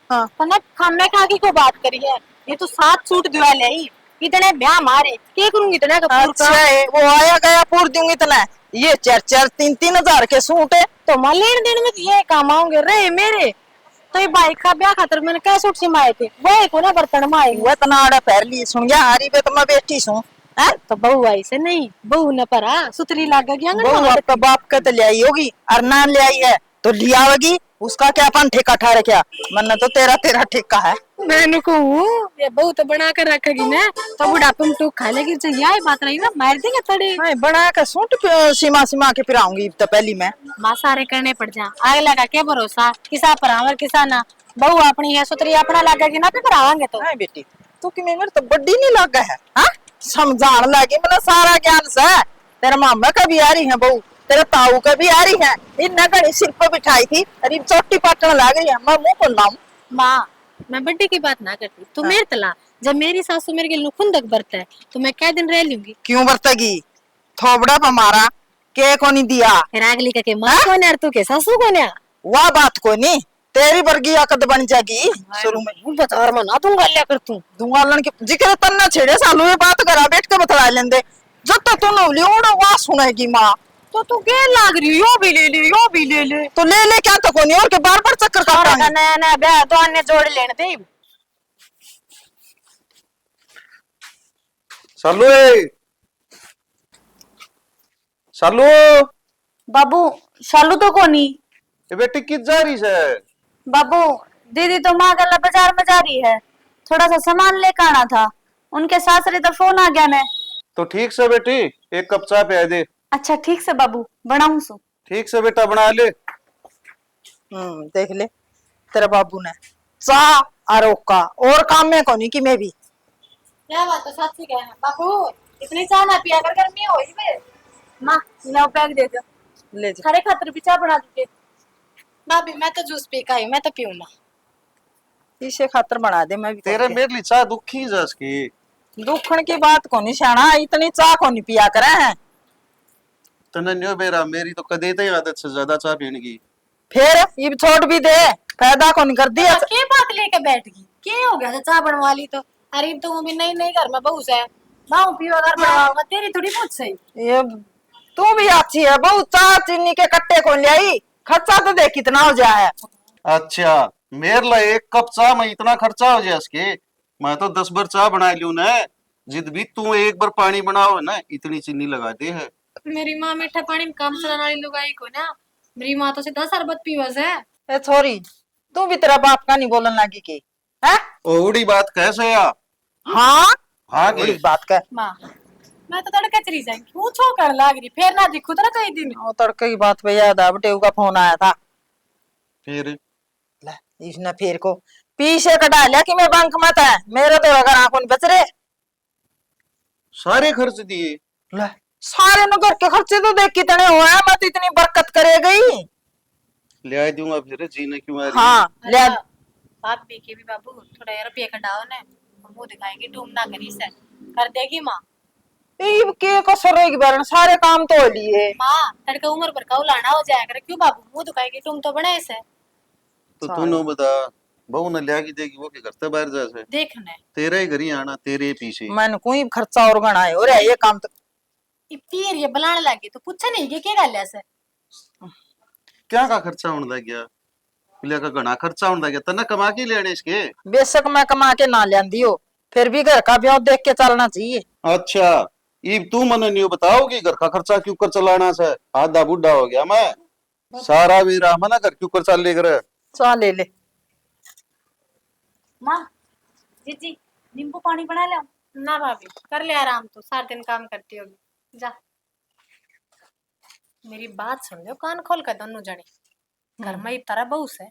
हाँ तने खाने खाकी को बात करी है। ये तो 7 सूट दिवा ले इतने ब्याह मारे क्या करूंगी इतने कपूर का। अच्छा है, वो आया गया पूर दूंगी इतना। ये 4-4 3-3 हजार के सूट है। तो मैं लेन देन में ये काम आऊंगे रे मेरे। तो ये बाइक का ब्याह खातर मैंने क्या सूट सिमाए थे वो एक ना बर्तन में आएंगे। वो इतना आड़ा पैर ली सुन गया हारी पे तो मैं बेटी सू है। तो बहू आई से नहीं बहू न परा सुतरी लाग गया बहू आपका बाप का तो ले आई होगी और ना ले आई है तो लिया होगी। उसका क्या अपन ठेका ठहरे क्या। मन तो तेरा तेरा ठेका है। मैंने कहूँ ये बहू तो बना कर रखेगी ना तो बुढ़ापे में टूक खा लेगी चाहिए आई बात रही ना मार देंगे थोड़ी। मैं बना के सूट सीमा सीमा के पिराऊंगी तो पहली मैं। माँ सारे करने पड़ जा आगे लगा क्या भरोसा किसा परावर किसा ना। बहू अपनी है सुतरी अपना लागेगी ना फिर करावांगे तो। नहीं बेटी तू कि मेरे तो बड्डी नहीं लगा है हाँ। समझाने लगी मैंने सारा ज्ञान से। तेरे मामा का भी आ रही है बहू तेरे ताऊ का भी आ रही है। इन घड़ी सिर पर बिठाई थी अरे चोटी पाटन लग रही है मैं मुंह को लाऊं। माँ मैं बर्थडे की बात ना करती तू हाँ। मेरे तला जब मेरी सासू मेरे के खुंदक बरता है तो मैं क्या दिन रह लूंगी। क्यों बरतेगी थोबड़ा पर मारा के को नहीं दिया। रागली का के माँ कौन है और तू के सासू कौन है। वह बात को नहीं तेरी वर्गी अकद बन जाएगी शुरू में। बाजार में ना दूंगा लिया कर तू। दूंगा लन के जिक्र तन्ना छेड़े सालू ये बात करा बैठ के बतला लेंदे। जब तक तू नौली ओड़ा वहां सुनेगी माँ। तो तू क्या लाग रही यो भी ले ले यो भी ले ले। तो ले क्या तो कोनी और के बार बार चक्कर काटांगे। नया नया ब्याह तो अन्य जोड़ लेने दे। सालू सालू बाबू शालू तो कोनी। ये बेटी किस जा रही है। बाबू दीदी तो माँ गला बाजार में जा रही है थोड़ा सा सामान लेकर आना था उनके सासरे तो फोन आ गया मैं। तो ठीक से बेटी एक कप चाय पिया दे। अच्छा ठीक से बाबू बनाऊं सु। ठीक से बेटा बना ले। देख ले तेरे बाबू ने चा आरोका और काम में कोनी कि मैं भी। क्या बात तो सच ही है बाबू इतनी चाय ना पिया कर गर्मी हो ही बे। माँ लो पैक दे दो ले जा खरे खातर भी चाय बना दीजिए। भाभी मैं तो जूस पी का ही मैं तो पीऊँ ना। इसे खातर बना दे मैं भी तेरे मेरे लिए चाय दुखी जस की। दुखन की बात कोनी शाना इतनी चाह कोनी पिया करे हैं। तने न्यो बेरा मेरी तो कदे ही आदत से ज्यादा चाय पीने की। फिर ये छोड़ भी दे फायदा कोनी कर दिया। क्या बात लेके बैठ गई क्या हो गया चाय बनवा ली तो। अरे तो वो भी नहीं नहीं घर में बहू से बाहू पीवा घर बनवाऊंगा तेरी थोड़ी पूछ सही। ये तू भी अच्छी है बहुत चाह चीनी के कट्टे को ले आई खर्चा तो देख कितना हो जाए। अच्छा मेरे लिए एक कप चाय में इतना खर्चा हो जाए इसके। मैं तो 10 बार चाय बना लूं ना। जिद भी तू एक बार पानी बनाओ ना इतनी चीनी लगा दे है। मेरी माँ मीठा पानी में काम चलाने वाली लुगाई को ना। मेरी माँ तो सीधा शरबत पीवस है। ए छोरी तू भी तेरा बाप का नहीं बोलन लगी की है। ओड़ी बात कैसे या। हाँ हाँ बड़ी की बात कर। माँ मैं तो तड़के चली जाएंगी क्यों छो कर लाग रही फिर ना दिखू तो ना कई दिन। वो तड़के की बात पे याद आ बटेऊ का फोन आया था। फिर ले इसने फिर को पीछे कटा लिया कि मैं बैंक मत है मेरे तो अगर आंखों नहीं बच रहे। सारे खर्च दिए। ले सारे न घर के खर्चे तो देख कितने हुए हैं मत इतनी बरकत करे गई। ले आ दूंगा फिर जीने क्यों आ रही है? हाँ ले अच्छा, बाप भी के भी बाबू थोड़ा रुपये कटाओ ने मुंह दिखाएंगे डूम ना करी से कर देगी माँ। ये के को सरोगी बरन सारे काम तो हो लिए। माँ तड़का उम्र भर का उलाना हो जाएगा कर क्यों बाबू मुंह दिखाएगी तुम तो बने ऐसे। तो तू नो बता बहू ने लिया की देगी वो के घर से बाहर जा से। देखने तेरे ही घर ही आना तेरे पीछे। मैंने कोई खर्चा और गणा है और ये काम तो पीर ये बुलाने लगी तो पूछा नहीं कि क्या गल ऐसे। क्या का खर्चा होने लग गया। पिले का घना खर्चा होने लग गया तना कमा के लेने इसके। बेशक मैं कमा के ना लेंदी हो फिर भी घर का ब्याह देख के चलना चाहिए। अच्छा इब तू मने नहीं बताओगी घर का खर्चा क्यों कर चलाना से। आधा बुढ़ा हो गया मैं सारा भी रहा मना घर क्यों कर चल ले कर। चल ले ले माँ जीजी नींबू पानी बना ले। ना भाभी कर ले आराम तो सारा दिन काम करती होगी जा। मेरी बात सुन लो कान खोल कर दोनों जने घर में तारा बहू से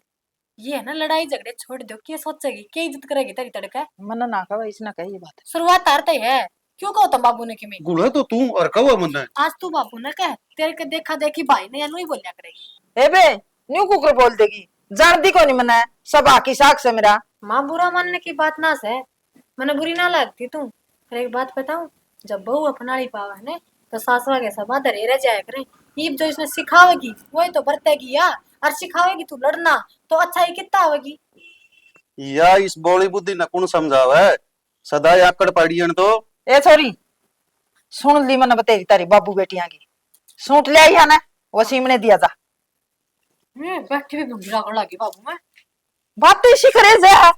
ये है ना लड़ाई झगड़े छोड़ दो क्या सोचेगी क्या इज्जत करेगी तेरी तड़का। मन ना कहा इसने कही ये बात। शुरुआत तारते है क्यों कहो तुम बाबू ने कि मैं गुड़ा तो तू और कवा मन्ना है। आज तू बाबू ने कह तेरे के देखा देखी भाई ने या नहीं बोलिया करेगी। ए बे न्यू कुकर बोल देगी जानती को नहीं मना है सब आकी साख से मेरा। माँ बुरा मानने की बात ना से मैंने बुरी ना लगती तू फिर एक बात बताऊं जब बहू अपनाड़ी पावा है ने तो सासवा के सब धरे रह जाया करें। ये जो इसने सिखावेगी वही तो बरतेगी यार और सिखावेगी तू लड़ना तो अच्छा ही कितना आवेगी। या इस बोली बुद्धि न कौन समझावे, सदा आकड़ पड़ियन तो। ए छोरी, सुन ली मन बतेरी तारी बाबू बेटियां की। सूट ले आई है ना, वो सीमने दिया था। मैं बैठी भी भंगड़ा कर लगी बाबू मैं। बात तो इसी करे से है।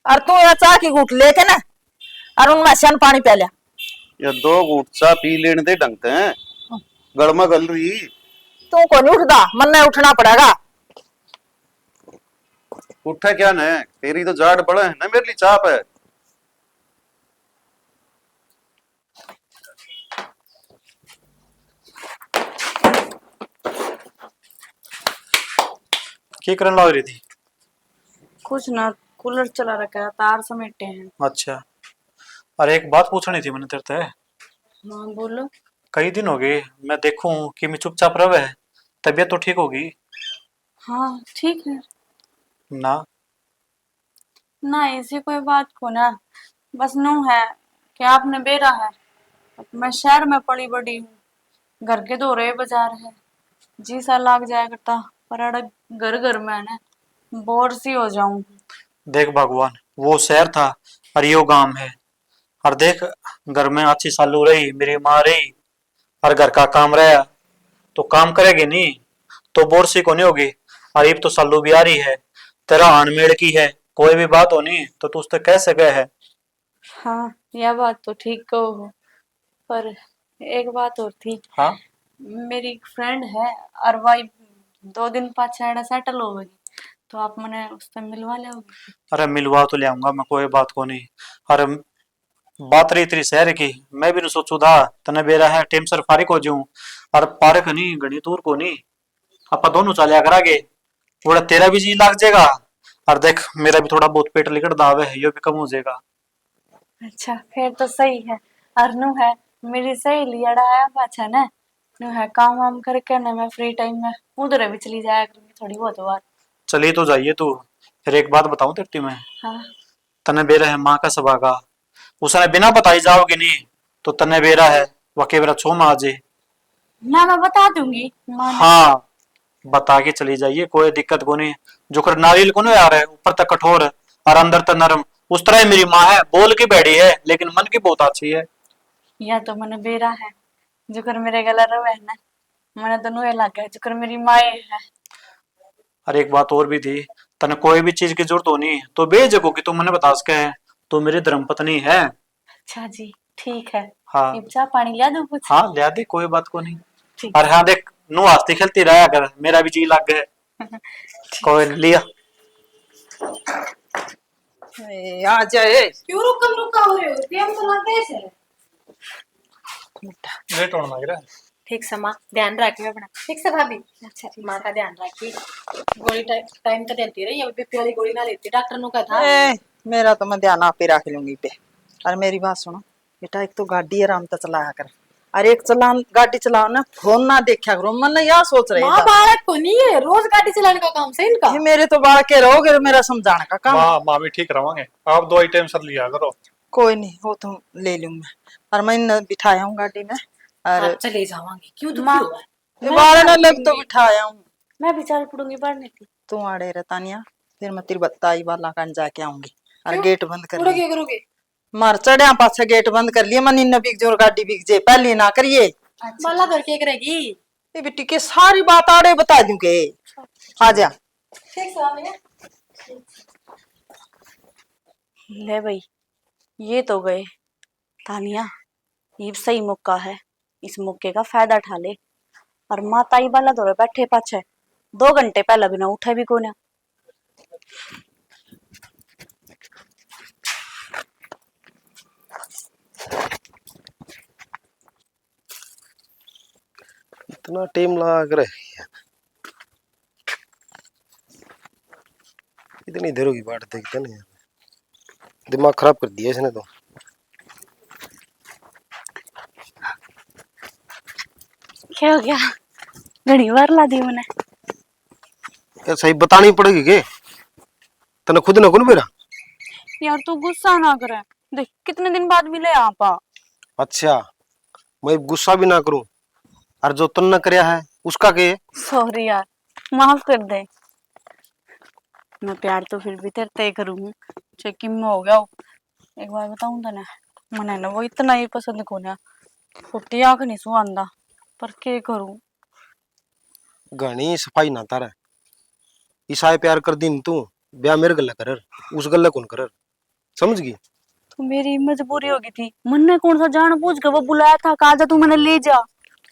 और तू या चाह की घूट लेके ना, और उनमें सन पानी पी लिया। या 2 घूंट चा पी लेने दे ढंगते हैं, गड़मा गल रही। तू को नहीं उठदा, मन नहीं उठना पड़ेगा। उठे क्या न, तेरी तो जाड़ बड़ा है ना, मेरे लिए चाप है। क्या करने लग रही थी? कुछ ना, कूलर चला रखा है, तार समेटे हैं। अच्छा, अरे एक बात पूछनी थी मैंने तेरे से। हाँ बोलो। कई दिन हो गए मैं देखूं कि मैं चुपचाप रहे है, तबीयत तो ठीक होगी हाँ ठीक है ना? ना, ऐसी कोई बात को ना, बस नू है कि आपने बेरा है। अब मैं शहर में पड़ी बड़ी हूँ, घर के दौरे बाजार है, जी सा लाग जाया करता, पर अड़ घर घर में है ना, बोर सी हो जाऊं। देख भगवान, वो शहर था और यो गांव है। और देख, घर में अच्छी सालू रही, मेरी माँ रही, और घर का काम रहा तो काम करेगी नहीं तो बोर सी को नहीं होगी। और अब तो सालू भी आ रही है, तेरा अनमेल की है, कोई भी बात होनी तो तू उससे कह सके है। हाँ यह बात तो ठीक कहो हो, पर एक बात और थी। हाँ, मेरी एक फ्रेंड है, और वही 2 दिन पाछा सेटल हो गई, तो आप मने उससे मिलवा लोगे? अरे मिलवा तो ले आऊंगा मैं, कोई बात को नहीं। अरे बात रही तेरी शहर की, मैं भी नहीं सोचू था तने बेरा है टेम सर फारिक हो जाऊं। और पार्क नहीं घनी दूर को नहीं, आपा दोनों चलिया करागे, थोड़ा तेरा भी जी लाग जाएगा। और देख मेरा भी थोड़ा बहुत पेट लिकड़ दावे है, ये भी कम हो जाएगा। अच्छा फिर तो सही है। और नू है मेरी सहेली अड़ा आया पाछा ना, नू है काम वाम करके ना, मैं फ्री टाइम में उधर भी चली जाया करूंगी थोड़ी बहुत बार। चलिए तो जाइए तू। फिर एक बात बताऊं तेरे मैं, हाँ तने बेरा है माँ का सभा का, उसने बिना बताई जाओगे नहीं तो तने बेरा है वके बेरा छो में आ जाए। ना, मैं बता दूंगी माँ ने। हाँ, बता के चली जाइए, कोई दिक्कत को नहीं। जो कर नारियल को नहीं आ रहा है, ऊपर तक कठोर है और अंदर तक नरम, उस तरह ही मेरी माँ है, बोल की बैठी है लेकिन मन की बहुत अच्छी है। या तो मैंने बेरा है जो कर मेरे गला रवे है ना, मैंने तो नू लग गया जो कर मेरी माए है। और एक बात और भी थी, तने कोई भी चीज की जरूरत होनी तो बेझक होगी तू मैंने बता सके है, तो मेरी धर्मपत्नी है। अच्छा जी ठीक है। हाँ अब चाह पानी लिया दूं कुछ? हाँ, लिया दे, कोई बात को नहीं। ठीक और हाँ देख, नू हंसती खेलती रहा कर, मेरा भी जी लग गया। कोई नहीं, लिया। ए, आ जाए। क्यों रुका हो रहे हो? टेम तो लग गए से। लेट होने लग रहा है। ठीक से माँ ध्यान रखिए अपना। ठीक से भाभी। अच्छा ठीक माँ का ध्यान रखिए। गोली टाइम तो देती रही, अब बीपी वाली गोली ना लेती, डॉक्टर ने कहा था। ए, मेरा तो मैं ध्यान आप ही रख लूंगी पे। और मेरी बात सुनो बेटा, एक तो गाड़ी आराम से चलाया कर, और एक गाड़ी चलाओ ना, फोन ना देखा करो। मन यह सोच रही माँ था, बालक को नहीं है, रोज गाड़ी चलाने का काम से इनका। ये मेरे तो बाढ़ के रहोगे, मेरा समझाने का काम। माँ भी ठीक रहोगे, आप 2 आइटम सर लिया करो। कोई नहीं, वो तो ले लूं मैं। और मैं इन्हें बिठाया हूँ गाड़ी में, और हाँ, चले जावांगी। क्यों दुखी माँ हुआ है? बारह न लग तो बिठाया हूँ। मैं भी चल पड़ूंगी पढ़ने की। तू आड़े रहतानिया, फिर मैं तेरी बताई वाला कान जाके आऊंगी, और क्यों? गेट बंद कर उड़ोगे लिए। करोगे? मार चढ़िया पाछा गेट बंद कर लिए, मन इन बिक जोर गाड़ी बिक जे, पहले ना करिए। माला घर के करेगी। ये बेटी के सारी बात आड़े बता दूंगे। आ जा। ठीक से भाभी। ले भाई, ये तो गए तानिया, ये सही मौका है, इस मौके का फायदा उठा ले। और माता ही वाला दौरे बैठे पाछे 2 घंटे पहले बिना उठे भी कोने। इतना टाइम लगा कर इतनी देर होगी बाट देखते नहीं, दिमाग खराब कर दिया इसने तो। क्या हो गया? घड़ी बार ला दी मैंने। यार सही बतानी पड़ेगी के, तने खुद ना कौन मेरा। यार तू गुस्सा ना करे, देख कितने दिन बाद मिले आप। अच्छा, मैं गुस्सा भी ना करूं, और जो तन न करया है उसका के? सॉरी यार, माफ कर दे। मैं प्यार तो फिर भी तेरे तय करूँ, चाहे में हो गया हो। एक बार बताऊं तने, मने ना वो इतना ही पसंद को ना, फुटी आंख नहीं सुहांदा, पर के करूं। घनी सफाई ना तारा ईसाई प्यार कर दिन तू ब्याह मेरे गल्ला कर उस गल्ला कौन कर समझ गई। तो मेरी मजबूरी होगी थी, मन ने कौन सा जान पूछ के वो बुलाया था, कहा जा तू मैंने ले जा।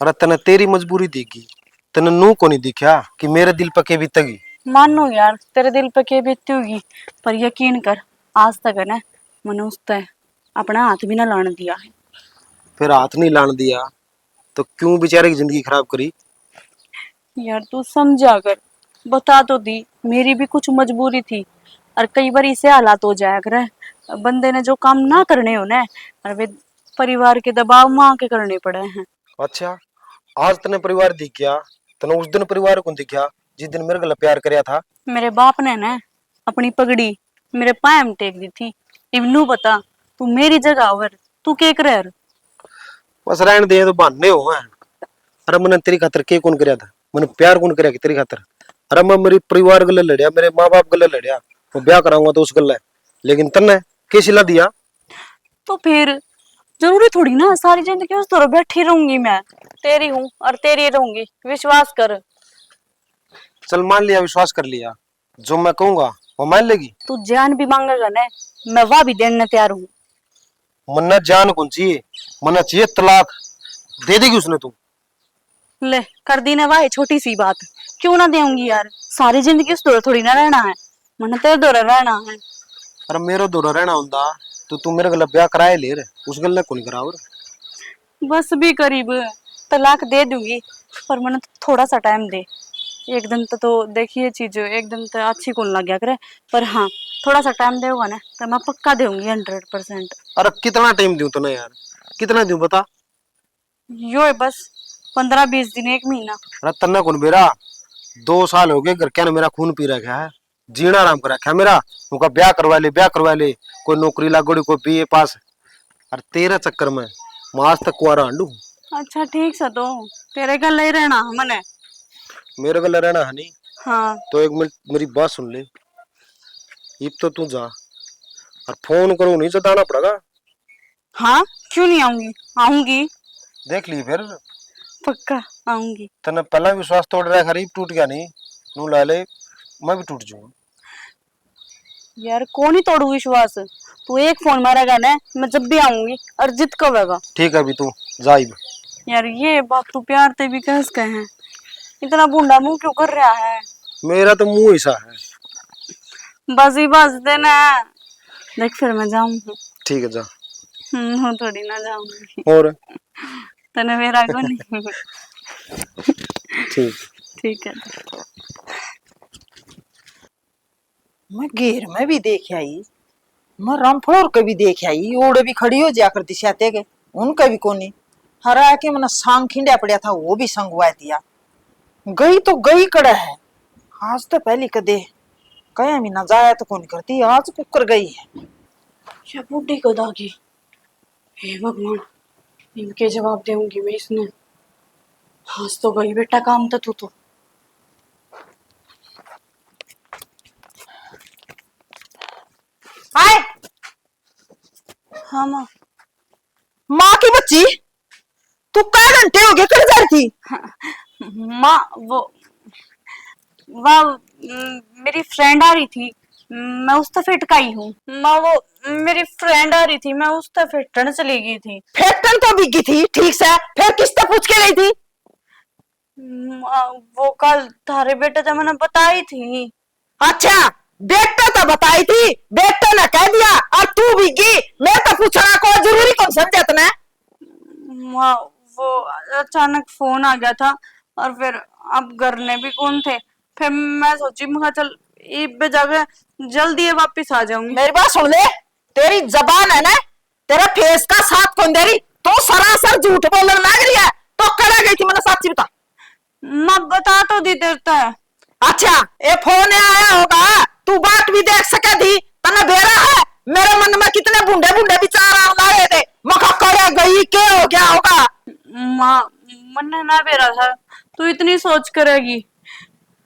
अरे तने तेरी मजबूरी दिखी, तने नू को नहीं दिखा कि मेरे दिल पे के बीतेगी। मानो यार तेरे दिल पे के बीती होगी, पर यकीन कर आज तक है ना मैंने उस तय अपना हाथ भी ना लाने दिया है। फिर हाथ नहीं लान दिया तो क्यों बेचारे की जिंदगी खराब करी। यार तू समझा कर, बता तो दी, मेरी भी कुछ मजबूरी थी, और कई बार इसे हालात हो जाया करे बंदे ने जो काम ना करने हो ना, और वे परिवार के दबाव में आके करने पड़े हैं। अच्छा आज तने परिवार दिख गया, तने उस दिन परिवार को दिखा जिस दिन मेरे गला प्यार करया था। मेरे बाप ने ना अपनी पगड़ी मेरे पाए में टेक दी थी, इवनू बता तू मेरी जगह ओवर तू के करे। बस रहने दे तो बहाने हो हैं। अरे मैंने तेरी खातर के कौन करया था, मैंने प्यार कौन करया कि तेरी खातर। अरे मैं मेरी परिवार गले लड़िया, मेरे माँ बाप गले लड़िया, वो ब्याह कराऊंगा तो उस गले, लेकिन तन्ने के सिला दिया। तो फिर जरूरी थोड़ी ना सारी जिंदगी उस तरह बैठी रहूंगी, मैं तेरी हूँ और तेरी रहूंगी, विश्वास कर। चल मान लिया, विश्वास कर लिया, जो मैं कहूंगा वो मान लेगी। तू जान भी मांगेगा ना, मैं वाह भी देने तैयार हूँ। मन्ना जान कौन चाहिए, मन्ना चाहिए तलाक, दे देगी उसने तू। ले कर दी ना वाह छोटी सी बात, क्यों ना देऊंगी यार, सारी जिंदगी उस दौरे थोड़ी ना रहना है, मैंने तेरे दौरे रहना है। अरे मेरा दौरा रहना होंदा तो तू मेरे गला ब्याह कराए ले रे, उस गल को नहीं कराओ। बस भी करीब तलाक दे दूंगी, पर मैंने थोड़ा सा टाइम दे, एक दिन तो देखिए चीज एक दिन तो अच्छी कौन लग गया करे, पर हाँ थोड़ा सा टाइम देगा ना तो मैं पक्का दूंगी 100%। अरे कितना टाइम दूं तने यार, कितना दूं बता। यो है बस 15-20 दिन, 1 महीना। अरे तन्ने कौन बेरा, 2 साल हो गए घर क्या मेरा खून पी रखा है, जीना आराम कर रखा है मेरा। उनका ब्याह करवा ले, ब्याह करवा ले, कोई नौकरी लागोड़ी, कोई बीए पास। अरे तेरा चक्कर में मैं आज तक कुआरा हांडू। अच्छा ठीक सा, तो तेरे गल ही रहना मने। मेरे गला रहना है नहीं हाँ तो एक मिनट मेरी बात सुन ले। इब तो तू जा और फोन करो नहीं जताना पड़ेगा। हाँ क्यों नहीं आऊंगी, आऊंगी देख ली फिर, पक्का आऊंगी। तने पहला विश्वास तोड़ रहा है, खरीब टूट गया नहीं, नू ला ले मैं भी टूट जाऊंगा। यार कौन ही तोड़ू विश्वास, तू एक फोन मारेगा ना मैं जब भी आऊंगी और जिद करेगा। ठीक है अभी तू जा इब। यार ये बात तू प्यार ते भी कह सके हैं, इतना बूंदा मुंह क्यों कर रहा है। मेरा तो मुंह ऐसा है। बस देना, देख फिर मैं जाऊंगी। ठीक है जा। मैं थोड़ी ना जाऊंगी, और तने मेरा को नहीं। ठीक। ठीक है। मैं घेर में भी देख आई, मैं रामफलोर के भी देख आई, ओड़े भी खड़ी हो जा करती साथे के, उनका भी कोनी हरा के मैंने सांग खिंडा पड़ा था, वो भी संगवा दिया। गई तो गई कड़ा है, आज तो पहली कदे कया भी ना जाया तो कौन करती, आज कुकर गई है। क्या बुढ़ी को दागी, हे भगवान इनके जवाब दूंगी मैं इसने। आज तो गई बेटा काम तो तू तो। हाय हाँ माँ। माँ की बच्ची, तू कई घंटे हो गए कर जा रही थी। माँ वो वाह मेरी फ्रेंड आ रही थी, मैं उस तरफ अटकाई हूँ। माँ वो मेरी फ्रेंड आ रही थी, मैं उस तरफ अटकने चली गई थी। फैक्टन तो बिकी थी ठीक से, फिर किस तरह पूछ के गई थी। माँ वो कल थारे बेटे जब मैंने बताई थी। अच्छा बेटा तो बताई थी, बेटा ने कह दिया और तू बिकी, मैं तो पूछना को जरूरी कौन समझा तने। माँ वो अचानक फोन आ गया था, और फिर अब घर ने भी कौन थे, फिर मैं सोची मैं चल ईब जगह जल्दी ये वापिस आ जाऊंगी। मेरी बात सुन ले, तेरी जबान है ना, तेरा फेस का साथ कौन दे रही, तो सरासर झूठ बोलने लग रही है। तो कड़ा गई थी, मैंने सच्ची बता। माँ बता तो दी देता है। अच्छा ये फोन आया होगा, तू बात भी देख सके थी, तने बेरा है। मेरे मन में कितने बूढ़े बूढ़े विचार आ रहे थे, मका कड़ा गई क्या हो गया होगा। माँ मन ना बेरा था, तू इतनी सोच करेगी,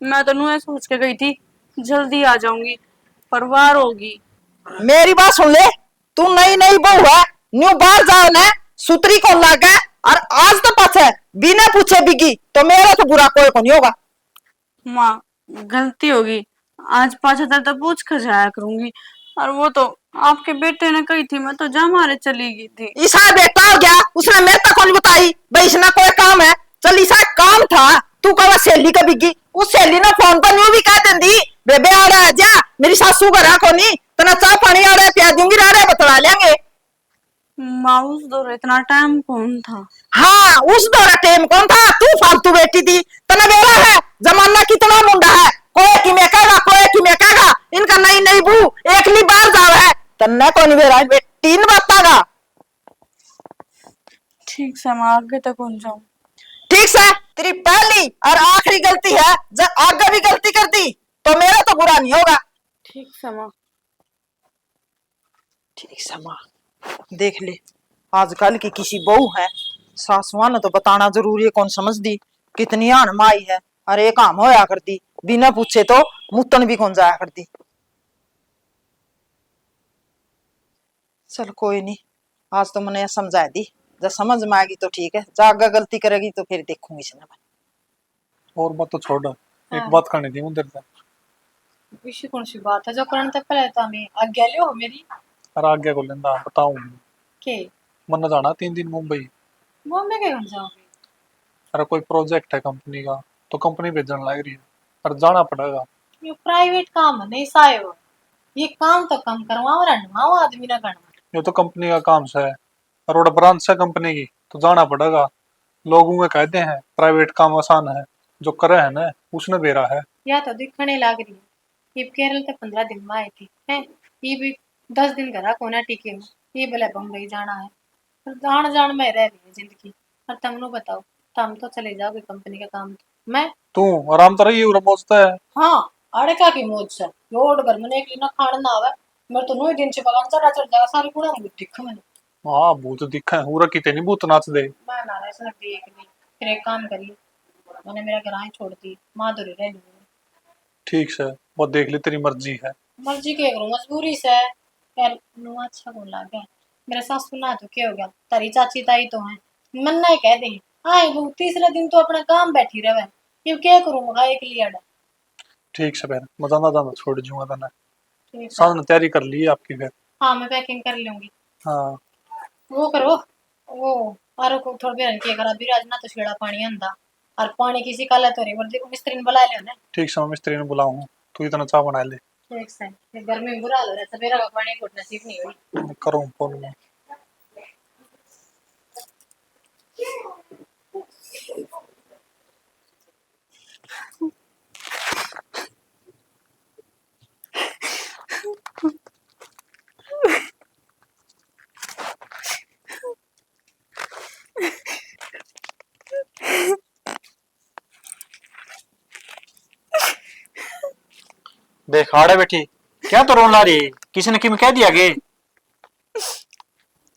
मैं तो नुए सोच के गई थी जल्दी आ जाऊंगी, परवार होगी। मेरी बात सुन ले, तू नई नई बहू है, न्यू बाहर जाओ ना, सुतरी को लागे, और आज तो पछे बिना पूछे बिगी तो मेरा तो बुरा कोई को नहीं होगा। माँ गलती होगी, आज 5,000 तो पूछ कर जाया करूंगी। और वो तो आपके बेटे ने कही थी, मैं तो जा मारे चली गई थी। ईसा बेटा हो गया, उसने मेरे तक कौन बताई भाई इसना कोई काम है। चल ईसा काम था, तू कहा सहेली का बिगी, उस सहेली ने फोन पर न्यू भी कह देंदी बेबे आ रहा है जा, मेरी सासू घर को नहीं तना चाह पानी आ रहा है प्याज दूंगी रहा है बतला लेंगे। माँ उस दौर इतना टाइम कौन था। हाँ उस दौरा टेम कौन था, तू फालतू बेटी थी। तना बेरा है जमाना कितना मुंडा है, कोई कि मैं कहेगा कोई कि मैं कहेगा, इनका नई नई बू एक ली बार जाव है तन्ने कौन बेरा है बेटी न बतागा। ठीक से मैं आगे तक कौन जाऊं। ठीक से तेरी पहली और आखिरी गलती है, जब आगे भी गलती कर दी तो मेरा तो बुरा नहीं होगा। ठीक से माँ। ठीक से माँ, देख ले आजकल की किसी बहू है, सासुआ ने तो बताना जरूरी है, कौन समझ दी कितनी अनमाई है। अरे काम होया करती बिना पूछे तो मुतन भी कौन जाया करती। चल कोई नहीं, आज तो मैंने समझा दी, जब समझ में आएगी तो ठीक है, जागा गलती करेगी तो फिर देखूंगी इसने मैं। और बात तो छोड़, एक हाँ। बात करनी थी मुझे तेरे से। विषय कौन सी बात है जो करने तक पहले तो हमें आज्ञा लियो मेरी। अरे आगे को लेंदा बताऊं, के मन जाना 3 दिन मुंबई। बॉम्बे के कौन जाओगे। अरे कोई प्रोजेक्ट है कंपनी का, तो कंपनी भेजने लग रही है, पर जाना पड़ेगा। ये प्राइवेट काम है नहीं सायो, ये काम तो कम करवाओ रनवाओ आदमी ना करना। ये तो कंपनी का काम से है, और वो ब्रांच है कंपनी की, तो जाना पड़ेगा। लोगों में कहते हैं प्राइवेट काम आसान है, जो करे है ना उसने दे रहा है। या तो दिखने लग रही है, ये केरल तक 15 दिन में आई थी है, ये भी 10 दिन करा कोना टिके हो, ये बोले बम्बई जाना है, पर जान जान में रह रही है जिंदगी। और तुमने बताओ, तुम तो चले जाओगे कंपनी का काम, मैं तू आराम तो रही है मौजता है। हाँ अड़का की मौज से रोड घर में एक ना खाना ना आवे, मैं तो 9 दिन से बगान चढ़ा चढ़ जाएगा सारी कुड़ा में दिख मैंने। हाँ भूत दिखा है, पूरा कितने नहीं भूत नाच दे। मैं ना रहा इसने देख ली, फिर एक काम करिए, मैंने मेरा ग्राह छोड़ दी, माधुरी रह ली। ठीक से वो देख ली, तेरी मर्जी है। मर्जी के करूँ मजबूरी से यार, नु अच्छा कौन लागे, मेरा सासू ना तो क्या हो गया, तारी चाची ताई तो है, मन ना ही कह दे हाँ वो तीसरे दिन तो अपना काम बैठी रहे, ये क्या करूँ मगा एक लिया। ठीक से फिर मैं जाना जाना छोड़ दूंगा तने। ठीक है। सामने तैयारी कर ली है आपकी फिर। हाँ मैं पैकिंग कर लूंगी। हाँ वो करो, वो आरो को थोड़ा देर के करा भी राजना तो छेड़ा पानी अंदा, और पानी किसी काला तो रे वर्दी को मिस्त्री ने बुला ले ना। ठीक से मैं मिस्त्री ने बुलाऊं, तू इतना चाह बना ले। ठीक से ये गर्मी में बुरा हाल हो रहा है, सवेरा का पानी घुट नसीब नहीं हुई। करूँ फोन में। देख आड़े बेटी क्या तो रोन ला रही, किसी ने किम कह दिया गे।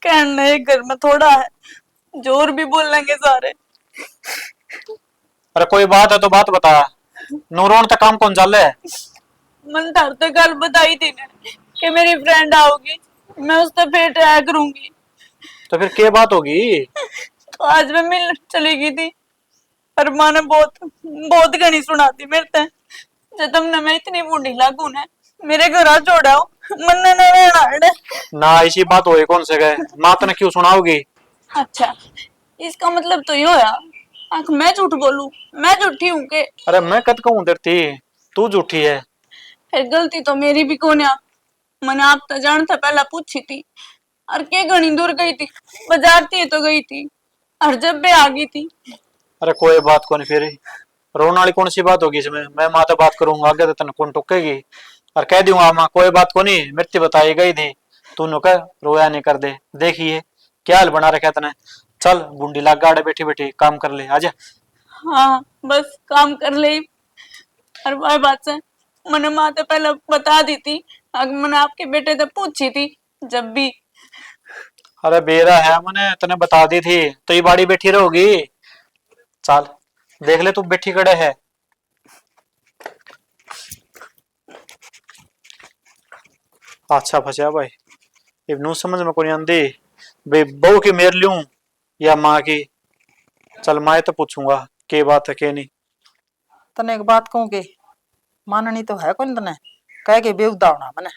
कहना है घर में थोड़ा है, जोर भी बोल लेंगे सारे। अरे कोई बात है तो बात बता, नूरोन तक काम कौन चाल है। मन तार तो कल बताई थी ने कि मेरी फ्रेंड आओगी, मैं उससे भेंट आया करूंगी। तो फिर क्या बात होगी। तो आज मैं मिल चली गई थी, पर माँ ने बहुत बहुत घनी सुनाती मेरे ते, जब तुमने मैं इतनी बूढ़ी लागू ने मेरे घर आ छोड़ाओ, मन ने रहना है। ना इसी बात होए कौन से गए, माँ तने क्यों सुनाओगी। अच्छा इसका मतलब तो ये होया आख मैं झूठ बोलूं, मैं झूठी हूं के। अरे मैं कद कहूं डरती, तू झूठी है। फिर गलती तो मेरी भी कोन्या, मैंने आप तो जानता पहला पूछी थी, और के घनी दूर गई थी, बाजार थी तो गई थी, और जब भी आ गई थी। अरे कोई बात कौन, फिर रोने वाली कौन सी बात होगी इसमें। मैं माँ तो बात करूंगा, आगे तो तने कौन टोकेगी, और कह दूंगा माँ कोई बात को नहीं, मृत्यु बताई गई थी, तू नो कह रोया नहीं कर दे। देखिए क्या हाल बना रखा तने, चल बूंदी लाग गाड़े बैठी बैठी काम कर ले आजा। हाँ बस काम कर ले, और वह बात से मैंने माँ तो पहले बता दी थी, अगर मैंने आपके बेटे से पूछी थी जब भी। अरे बेरा है, मैंने तने बता दी थी, तो ये बाड़ी बैठी रहोगी। चल देख ले तू बैठी खड़े है। अच्छा फंसा भाई, अब नू समझ में कोनी आंदी बे बहू की मेर लूं या माँ की। चल मैं तो पूछूंगा के बात है के नहीं। तने एक बात कहूँ के माननी तो है कौन तने कह के बेउदा होना मने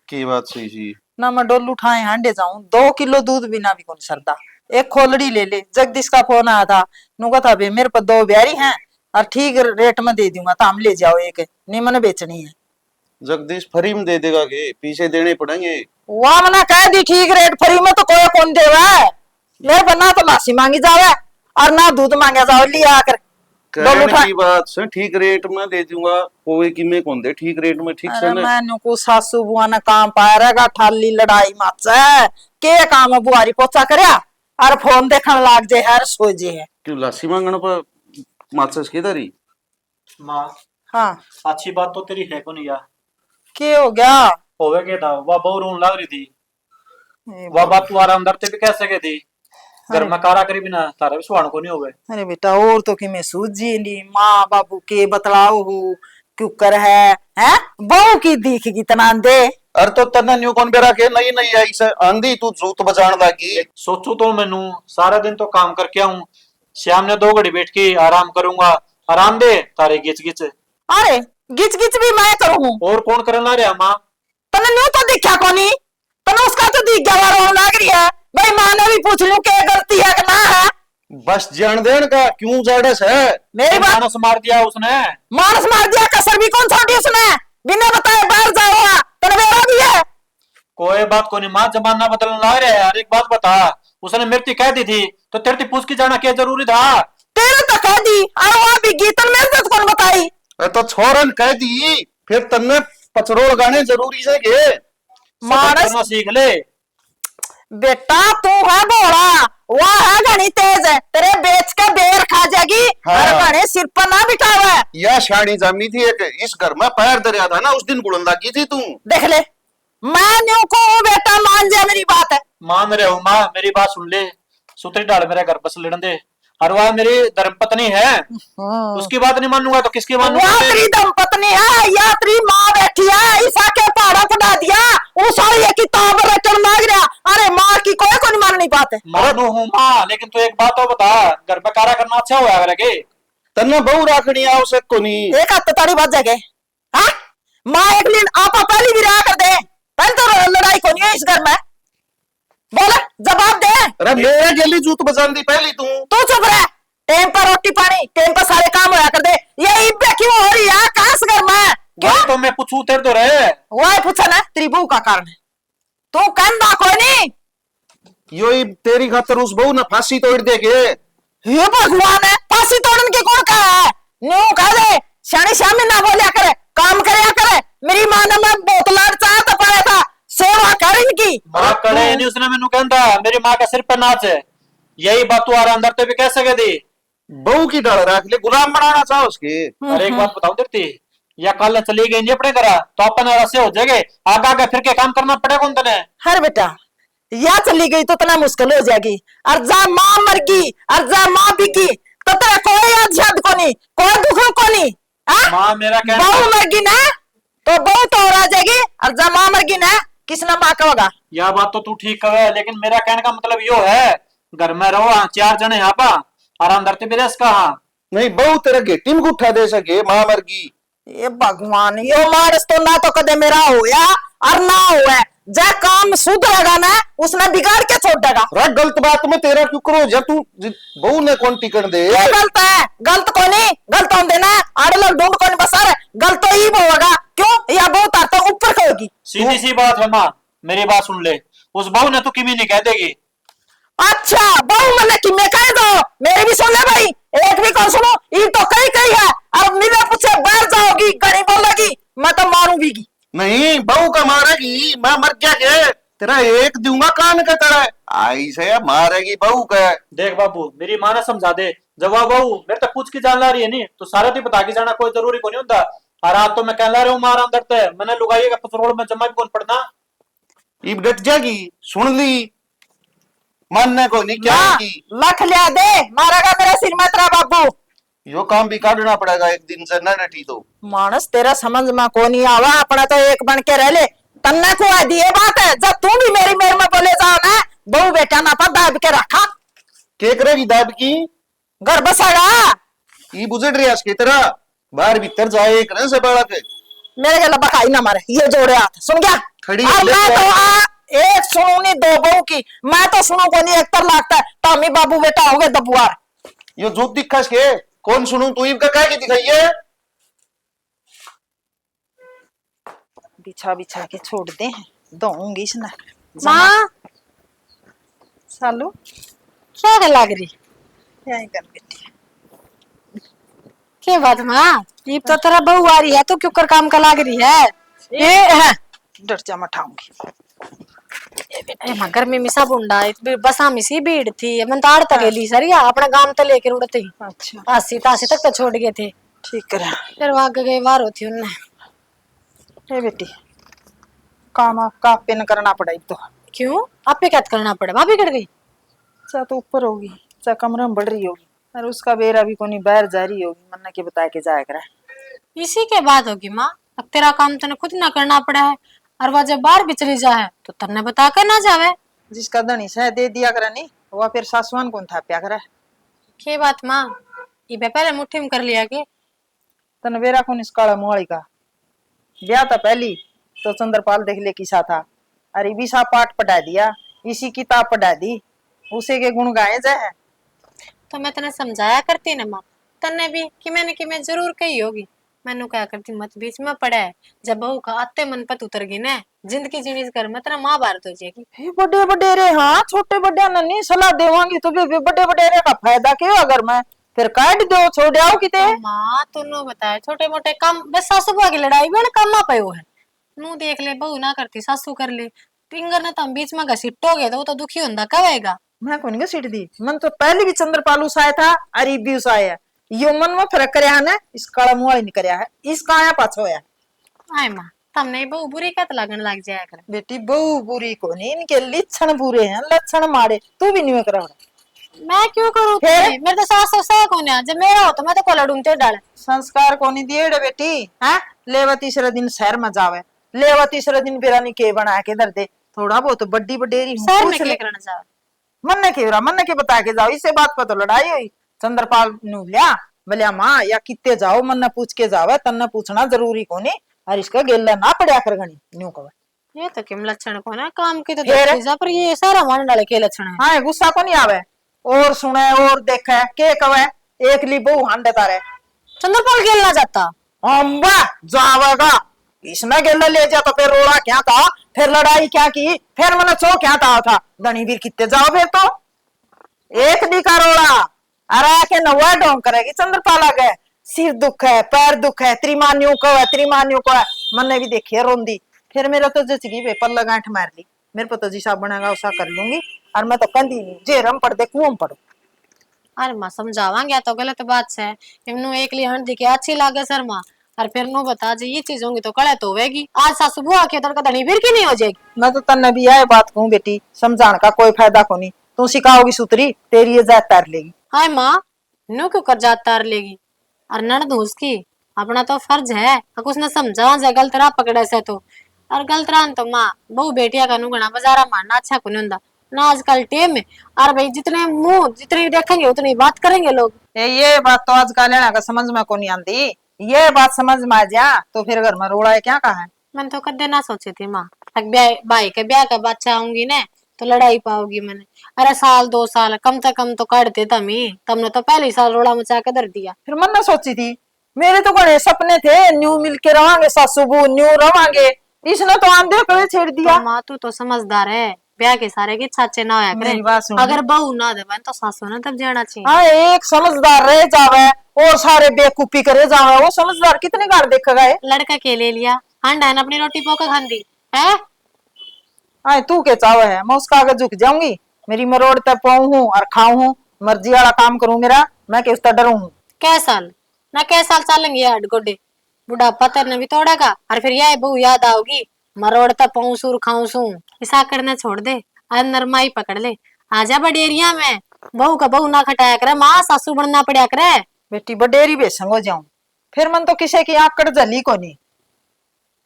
की बात सही सी। ना मैं डोलू उठाए हांडे जाऊं 2 किलो दूध बिना भी कौन सरदा। एक खोलड़ी ले ले। जगदीश का फोन आया था, नुका था बे मेरे पर 2 ब्यारी हैं और ठीक रेट में दे दूंगा तो हम ले जाओ एक, नहीं मैंने बेचनी है। जगदीश फ्री में दे देगा के पीछे देने पड़ेंगे। वह मना कह दी ठीक रेट फ्री में तो कोई कौन देवा है। मेरे पर ना तो लासी मांगी जावे और ना दूध मांगा जाओ लिया आकर डोलू कहने उठा। की बात से ठीक रेट में दे दूंगा, कोई की में कौन दे ठीक रेट में ठीक से अरे ना। मैंने को सासू बुआ ने काम पाया रहेगा ठाली लड़ाई माचा के काम है बुआरी पोचा करया और फोन देखने लाग जे है सो जे है। क्यों लासी मांगने पर माचस किधर ही। माँ हाँ अच्छी बात तो तेरी है कोनी यार। के हो गया होवे के था वह बहु रोन लग रही थी, वह बात तू आराम दरते भी कह सके थी। घर में कारा करी बिना तारा भी सुहान को नहीं होवे। अरे बेटा और तो कि मैं सूझी नहीं माँ बाबू के बतलाओ हो क्यों कर है बहू की दीख कितना दे। अरे तो तन्ने न्यू कौन बेरा के नहीं नहीं आई से आंधी तू जूत बजान लागी। सोचू तो मैनू सारा दिन तो काम करके आऊं, शाम ने 2 घड़ी बैठ के आराम करूंगा, आराम दे तारे गिच गिच। अरे गिच गिच भी मैं करूँ और कौन करना रहा माँ। तने न्यू तो दिखा कोनी तने उसका तो दिख गया रोन लग रही है भाई माँ ने भी पूछ लूं क्या गलती है कि ना है। बस जान देन का क्यों जाड़स है। मेरी बात मानस मार दिया उसने। मानस मार दिया कसर भी कौन छोड़ी उसने बिना बताए बाहर जाओगा तेरे बेरा भी है। कोई बात को नहीं माँ, जमाना बदलने लग रहा है यार। एक बात बता, उसने मृत्यु कह दी थी तो तेरे से पूछ के जाना क्या जरूरी था। तेरे तो कह दी और वहां भी गीतन में इज्जत कौन बताई। तो छोरन कह दी फिर तन्ने पचरोड़ गाने जरूरी से के सबर करना सीख ले। बेटा तू है बोला वह है घनी तेज है तेरे बेच के बेर खा जाएगी हाँ। और घने सिर पर ना बिठावे। या शानी जामी थी एक इस घर में पैर दरिया था ना उस दिन बुलंदा की थी तू। देख ले मैं न्यू को बेटा मान जा मेरी बात है। मान रहे हो माँ, मेरी बात सुन ले। सुतरी डाल मेरे घर बस लड़न दे। और वह मेरी धर्मपत्नी है, उसकी बात नहीं मानूंगा तो किसकी मानूंगा। यात्री धर्मपत्नी है यात्री माँ बैठी है ईसा के पहाड़ा पढ़ा दिया वो सारी ये किताब रटन मांग रहा। अरे माँ की कोई को नहीं माननी बात है। मानू हूँ माँ, लेकिन तू एक बात तो बता, घर में कारा करना अच्छा हुआ करके तन्ने बहु राखनी आवश्यक को नहीं। एक हफ्ते ताड़ी बच जाएगे हाँ माँ एक दिन आपा पहली भी रहा कर दे पहले तो लड़ाई को नहीं है इस घर में बोला जवाब दे। अरे मेरे गेली जूत बजान दी पहली तू चुप रह टाइम पर रोटी पानी टाइम पर सारे काम होया कर दे। ये इब्बे क्यों हो रही है काश घर में क्यों तो मैं पूछू तेरे तो रहे वही पूछा ना तेरी बहू का कारण है तू कहना कोई नहीं। यो ही तेरी खातर उस बहू ने फांसी तोड़ दे के। ये भगवान है फांसी तोड़न के कौन कहा है न्यू कह दे शानी शामी ना बोलिया करे काम करया करे। मेरी माँ ने मैं बहुत लाड चाह तो पाया था सेवा कर इनकी। माँ करे नहीं उसने मैनू कहता मेरी माँ का सिर पर नाच है। यही बात तू आ रहा अंदर तो भी कह सके थी। बहू की डाल रख ले गुलाम बनाना चाहो उसके। अरे एक बात बताओ देती या कल चली गई नहीं अपने घर तो अपन ऐसे हो जाएंगे आगे आगे फिर के काम करना पड़ेगा कौन तने। हर बेटा या चली गई तो इतना मुश्किल हो जाएगी और जा माँ मर गई और जा माँ बिकी तो तेरा कोई याद को नहीं कोई दुख को नहीं। माँ मेरा कहना बहू मर गई ना तो बहू तो और आ जाएगी और जा माँ मर गई ना किसने माँ का होगा। यह बात तो तू ठीक कहे, लेकिन मेरा कहने का मतलब यो है घर में रहो 4 जने यहाँ पा आराम करते भी रेस कहा नहीं बहू तेरा गेटी में उठा दे सके माँ मर गई। ये भगवान यो मार्स तो ना तो कदे मेरा होया और ना हुआ जा काम सुधरेगा ना उसने बिगाड़ के छोड़ देगा। अरे गलत बात में तेरा क्यों करो जब तू बहू ने कौन टिकट दे। ये गलत है गलत को नहीं गलत होते ना आड़े लोग ढूंढ को नहीं बसा रहे गलत तो ही होगा क्यों या बहुत आता ऊपर होगी। सीधी सी बात है माँ, मेरी बात सुन ले। उस बहू ने तो किमी नहीं कह देगी। अच्छा बहू मैंने कि मैं कह दो मेरी भी सुन ले भाई एक भी कौन सुनो ये तो कही कही है अब मेरे पूछे बाहर जाओगी गणी बोलेगी मैं तो मारूंगी। नहीं बहू का मारेगी मैं मर गया के तेरा एक दूंगा कान का तरह आई से मारेगी बहू का। देख बाबू मेरी माँ ने समझा दे जब वह बहू मेरे तक पूछ के जान ला रही है नहीं तो सारा दिन बता के जाना कोई जरूरी को नहीं होता। और आज तो मैं कह ला रहा हूँ मारा अंदर है मैंने लुगाई का पसरोड़ में जमा भी कौन पड़ना इब डट जाएगी सुन ली मानने को नहीं क्या की लख लिया दे मारेगा मेरा सिर में तेरा बाबू। यो काम भी काटना पड़ेगा एक दिन से न डटी तो। मानस तेरा समझ में को नहीं आवा अपना तो एक बन के रह ले तन्ने को आदि ये बात है, जब तू भी मेरी मेर में बोले जाओ ना, बहू बेटा ना पर दाब के रखा, के करेगी दाब की? घर बसागा। ये बुझड़ रही की तरह बाहर भीतर जाए करे से बालक मेरे गला बखाई ना मारे, ये जोड़े हाथ सुन गया। खड़ी और मैं तो एक सुनू नहीं दो बहू की, मैं तो सुनू को नहीं 71 लगता है, तामी बाबू बेटा हो गए दबुआर। यो झूठ दिखास के कौन सुनू तू इनका क्या की दिखाइए? बिछा बिछा के छोड़ दे हैं, दूंगी इसने। माँ सालू क्या कर लाग रही? यही कर बेटी। क्या बात माँ, ये तो तेरा बहू आ रही है, तो क्यों कर काम का लाग रही है? ये है डर जा मठाऊंगी। माँ गर्मी में सब उंडा बसा में सी भीड़ थी, मन तो आड़ तक ली सर या अपना गांव तो लेकर उड़ते ही अच्छा 80 तक तो छोड़ गए थे, ठीक है। फिर वहां गए वार होती उनने। ए बेटी काम आपका पे न करना पड़ा तो। क्यों आप पे क्या करना पड़ा? भाभी कट गई? चा तो ऊपर होगी, चा कमरे में बढ़ रही होगी, और उसका बेरा भी कोनी बाहर जा रही होगी, मन्ना के बता के जाया करा। इसी के बात होगी माँ, अब तेरा काम तने खुद ना करना पड़ा है, और वह जब बाहर भी चली जाए तो तन्ने बता कर ना जावे। जिसका धनी सह दे दिया करा नहीं, वह फिर सासुआन कौन था प्या करा। के बात माँ, ये पहले मुट्ठी में कर लिया के तन बेरा कौन इस काला मोहड़ी का ब्याह था पहली तो चंद्रपाल देख ले किसा था, अरे भी सा पाठ पढ़ा दिया, इसी किताब पढ़ा दी, उसे के गुण गाए जाए। तो मैं तने समझाया करती ना माँ, तन्ने भी कि मैं जरूर कही होगी, मैनू क्या करती मत बीच में पड़ा है, जब बहू का आते मन पत उतर गई ना, जिंदगी जीनी कर मैं तेरा माँ भारत हो जाएगी। हे बड़े बडेरे, हाँ छोटे बड़े नहीं सलाह देवांगी तो भी बड़े बडेरे का फायदा क्यों? अगर मैं फिर काट दो छोड़ आओ किते। माँ तूने बताया छोटे मोटे काम, बस सासू बुआ की लड़ाई भी काम पे है, नू देख ले बहू ना करती सासू कर ले, टिंगर ने तम बीच में घसीटोगे तो वो तो दुखी होंदा कब आएगा। मैं कौन का सीट दी, मन तो पहले भी चंद्रपाल उसाया था, अरे भी उसाया है, यो मन में फर्क करया है ना, इस काला मुआ नहीं करया है, इसका आया पाछो है। आए माँ तमने बहू बुरी कत लगन लग जाया कर। बेटी बहू बुरी को नहीं, इनके लक्षण बुरे हैं, लक्षण मारे, तू भी नहीं करा। मैं क्यों करूँ? मेरे तो सास ससुर कौन है, जब मेरा हो तो मैं तो को लड़ूं ते डाल। संस्कार को नहीं दिए बेटी, हैं? लेवा तीसरे दिन शहर में जावे, लेवा तीसरे दिन बिरानी के बना के दर दे, थोड़ा बहुत बड्डी बडेरी शहर में क्या करना चाह? मन के बता के जाओ, इसे बात पर तो लड़ाई हुई। चंद्रपाल नु लिया बोलिया माँ या कितने जाओ, मन ने पूछ के जावे, तन्ने पूछना जरूरी को नहीं, और इसका गेला ना पड़ा कर गणी न्यू कवे। ये तो किम लक्षण को ना काम की तो देखी जा, पर ये सारा मान डाले के लक्षण है। हाँ गुस्सा को नहीं आवे, और सुने और देखे के कवे, एक ली बहू हान देता रहे। चंद्रपाल गेल ना जाता, अम्बा जावेगा, इसने गेला ले जा तो फिर रोड़ा क्या था, फिर लड़ाई क्या की, फिर मैंने चो क्या था धनी वीर कितने जाओ फिर तो एक दी का रोड़ा, अरे के नवा ढोंग करेगी। चंद्रपाल आ गए, सिर दुख है, पैर दुख है, त्रिमान्यू को है, त्रिमान्यू को है, मैंने भी देखी है रोंदी, फिर मेरा तो जचगी पेपर लगाठ मार ली, मेरे को तो जिसा बनेगा उसा कर लूंगी, और मैं तो कंधी नहीं जे रम पढ़ दे कुओं पढ़ो। अरे माँ समझावांगे तो गलत बात से, इमनु एक ली हंड दिखे अच्छी लागे सर माँ, और फिर नु बता जी ये चीज होंगी तो कड़े तो होगी, आज सासू बुआ के तड़का धनी फिर की नहीं हो जाएगी। मैं तो तन्ने भी आए बात कहूँ बेटी, समझाने का कोई फायदा को नहीं, तू सिखाओगी सुतरी तेरी ये जात तार लेगी। हाय माँ नु क्यों कर जात तार लेगी, और नड़ दूस की अपना तो फर्ज है, कुछ न समझा जाए गलत राह पकड़े से तो, और गलत राह तो माँ बहु बेटिया का नुगना बाजारा मारना अच्छा को नहीं होता ना आजकल टेम में, और भाई जितने मुंह जितनी देखेंगे उतनी बात करेंगे लोग। ये बात तो आजकल लेना का समझ में को नहीं आती, ये बात समझ में आ जा तो फिर घर में रोड़ा है क्या कहा है। मैंने तो कदे ना सोची थी माँ, भाई के ब्याह का बच्चा आऊंगी ना तो लड़ाई पाओगी मैंने, अरे साल 2 साल कम से कम तो काटते तुमने तो पहले साल रोड़ा मचा के धर दिया। फिर मन ना सोची थी, मेरे तो बड़े सपने थे न्यू मिलके रवांगे, सासू बहू न्यू रवांगे, इसने तो आंधे पे छेड़ दिया। माँ तू तो समझदार है, ब्याह के सारे की छाचे ना होया करे, मेरी बात सुन, अगर बहू ना देवन तो सासू ने तब जाना चाहिए। हाँ एक समझदार रह जावे और सारे बेकूफी करे जावे, वो समझदार कितने गाड़ देखेगा है। लड़का के ले लिया हांडा है अपनी रोटी पोका खांदी है। हाँ तू के चावे है, मैं उसका आगे झुक जाऊंगी, मेरी मरोड़ तक पाऊं हूँ और खाऊं हूँ, मर्जी वाला काम करूं मेरा, मैं किस तरह डरू हूँ। कै साल चलेंगे यार गोडे, बुढ़ापा तेरे भी तोड़ेगा, और फिर यह बहू याद आओगी, मरोड़ तक पाऊं सूर खाऊं सू, ऐसा करना छोड़ दे, आज नरमाई पकड़ ले, आजा बडेरिया में, बहू का बहू ना खटाया करे, माँ सासू बनना पड़ा करे। बेटी बडेरी बेसंग हो जाऊं, फिर मन तो किसी की आंकड़ जली को नहीं।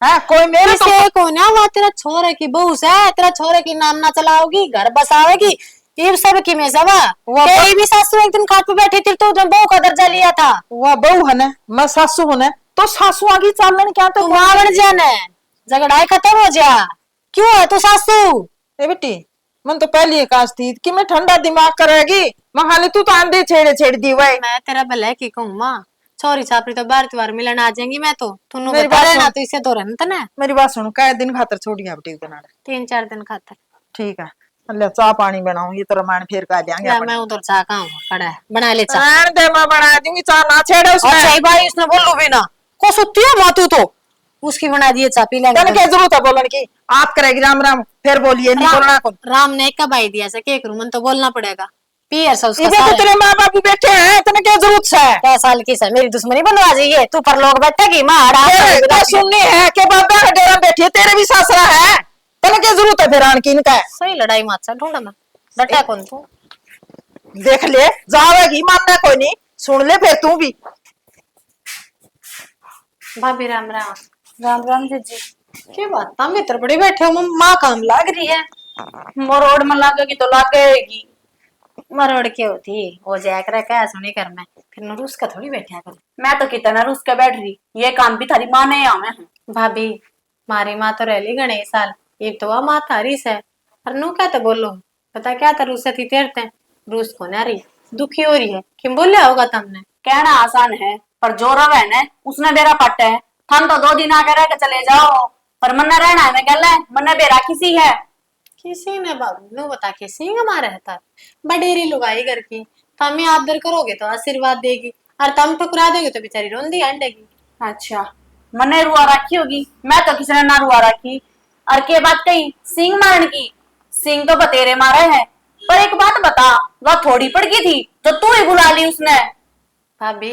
हाँ कोई मेरे तो किसे को ना वो तेरा छोरे की बहू से तेरा छोरे की नाम ना चलाओगी घर बसाओगी ये सब की में सवा तेरी भी सासू एक दिन खाट पे बैठी थी तो बहू का दर्जा लिया था। वह बहू है ना, मैं सासू हूं ना, तो सासू आगे चालन क्या तो तू मां बन जाने झगड़ा खत्म हो जा। क्यों है तू सासू? ए बेटी मन तो पहले काश थी कि मैं ठंडा दिमाग करेगी, महाली तू तो आंधे छेड़े छेड़ दी वही। मैं तेरा भले की कहूँ माँ छोरी छापरी तो बार त्योहार मिलन आ जाएंगी मैं तो तुन्नू मेरी बता बात रहे ना सुन। तो इसे तो रहता ना मेरी बात सुनो, कै दिन खातर छोड़िया बेटी उतना 3-4 दिन खातर। ठीक है। अल्लाह चाह पानी बनाऊं, ये तो रामायण फिर का देंगे या मैं उधर चाह का हूँ खड़ा है बना ले चाह। रहने दे, मैं बना दूंगी चाह, ना छेड़े उसमें। अच्छा ही भाई उसने बोलो भी ना को सुती है माँ तू तो उसकी बना दिए चाह पी लेंगे। तन क्या जरूरत है बोलने की, आप करेगी राम राम फिर बोलिए नहीं बोलना कौन। राम ने कब आई दिया से के करूं मन तो बोलना पड़ेगा पियर सा उसका इधर तो सारा तेरे माँ बाप भी बैठे हैं, तने क्या जरूरत है? 10 साल की से मेरी दुश्मनी बनवा जाइए तू पर लोग बैठेगी माँ क्या सुननी है कि बाबा का डेरा बैठी है, तेरे भी सासरा है, तने क्या जरूरत है फिर आन की इनका? सही लड़ाई मात सा ढूंढा मैं डटा कौन तू देख ले जावेगी, मानना कोई नहीं, सुन ले फिर तू भी। भाभी राम राम। राम राम जीजी। क्या बात तुम भीतर बड़ी बैठे हो माँ काम लाग रही है। मरोड़ में लगेगी तो लगेगी। मरोड़ के होती हो जाया करे क्या सुनी कर मैं फिर नरूस का थोड़ी बैठा कर। मैं तो कितना रुस के बैठ रही, ये काम भी थारी माँ ने आवे हैं। भाभी मारी माँ तो रह ली गणे साल ये तो वह माँ थारी से और नु क्या तो बोलो पता क्या था रूस थी तेरते रूस को ना रही दुखी हो रही है क्यों बोलिया होगा तुमने। कहना आसान है पर जो रवे न उसने बेरा पट्टे है। थम तो 2 दिन आके रह के चले जाओ पर मन रहना है मैं कह ले मन बेरा किसी है। किसी ने बाबू नु बता किसी हमारा रहता बडेरी लुगाई घर की तुम आदर करोगे तो आशीर्वाद देगी और तुम ठुकरा दोगे तो बेचारी रोंदी अंडेगी। अच्छा मने रुआ रखी होगी, मैं तो किसी ने ना रुआ रखी। और के बात कही सिंह मारन की, सिंह तो बतेरे मारे हैं पर एक बात बता वह थोड़ी पड़ गई थी तो तू ही बुला ली उसने। भाभी